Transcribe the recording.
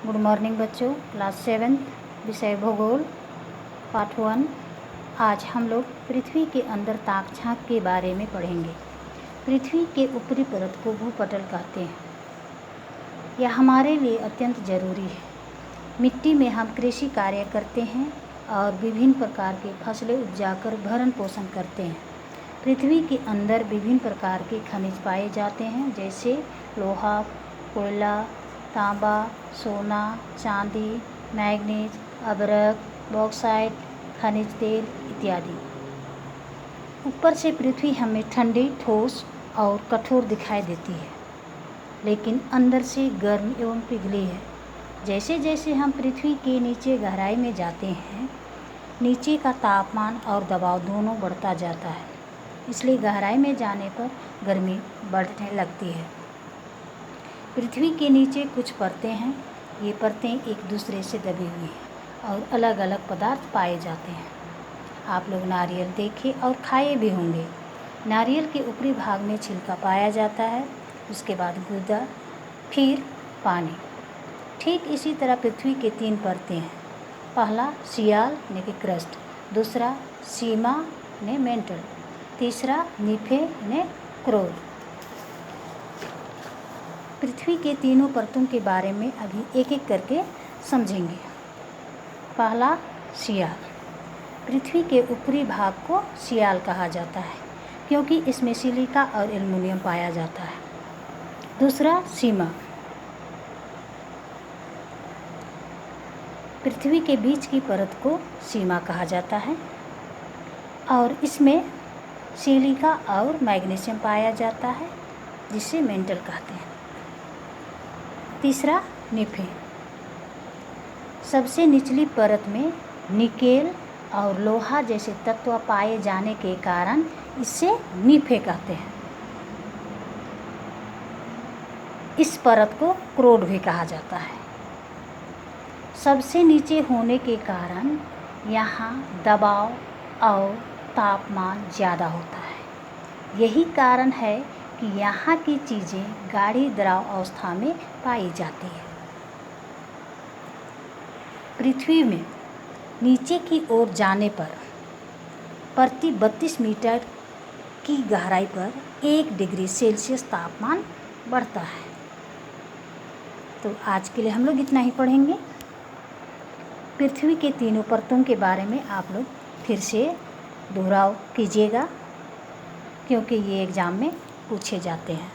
Good morning बच्चों, class 7 विषय भूगोल पार्ट 1। आज हम लोग पृथ्वी के अंदर ताक झांक के बारे में पढ़ेंगे। पृथ्वी के ऊपरी परत को भूपटल कहते हैं। यह हमारे लिए अत्यंत जरूरी है। मिट्टी में हम कृषि कार्य करते हैं और विभिन्न प्रकार की फसलें उपजाकर भरण पोषण करते हैं। पृथ्वी के अंदर विभिन्न प्रकार के खनिज पाए जाते हैं, जैसे लोहा, कोयला, तांबा, सोना, चांदी, मैग्नीज, अभ्रक, बॉक्साइट, खनिज तेल इत्यादि। ऊपर से पृथ्वी हमें ठंडी, ठोस और कठोर दिखाई देती है, लेकिन अंदर से गर्म एवं पिघली है। जैसे जैसे हम पृथ्वी के नीचे गहराई में जाते हैं, नीचे का तापमान और दबाव दोनों बढ़ता जाता है, इसलिए गहराई में जाने पर गर्मी बढ़ने लगती है। पृथ्वी के नीचे कुछ परतें हैं। ये परतें एक दूसरे से दबी हुई हैं और अलग अलग पदार्थ पाए जाते हैं। आप लोग नारियल देखे और खाए भी होंगे। नारियल के ऊपरी भाग में छिलका पाया जाता है, उसके बाद गुदा, फिर पानी। ठीक इसी तरह पृथ्वी के 3 परतें हैं। पहला सियाल यानी कि क्रस्ट, दूसरा सीमा ने मेंटल, तीसरा नीफे ने क्रोर। पृथ्वी के तीनों परतों के बारे में अभी एक एक करके समझेंगे। पहला सियाल। पृथ्वी के ऊपरी भाग को सियाल कहा जाता है, क्योंकि इसमें सिलिका और एल्युमिनियम पाया जाता है। दूसरा सीमा। पृथ्वी के बीच की परत को सीमा कहा जाता है और इसमें सिलिका और मैग्नीशियम पाया जाता है, जिसे मेंटल कहते हैं। तीसरा निफे। सबसे निचली परत में निकेल और लोहा जैसे तत्व पाए जाने के कारण इसे निफे कहते हैं। इस परत को क्रोड भी कहा जाता है। सबसे नीचे होने के कारण यहाँ दबाव और तापमान ज़्यादा होता है। यही कारण है कि यहाँ की चीज़ें गाढ़ी द्रव अवस्था में पाई जाती है। पृथ्वी में नीचे की ओर जाने पर प्रति 32 मीटर की गहराई पर 1 डिग्री सेल्सियस तापमान बढ़ता है। तो आज के लिए हम लोग इतना ही पढ़ेंगे। पृथ्वी के तीनों परतों के बारे में आप लोग फिर से दोहराव कीजिएगा, क्योंकि ये एग्ज़ाम में पूछे जाते हैं।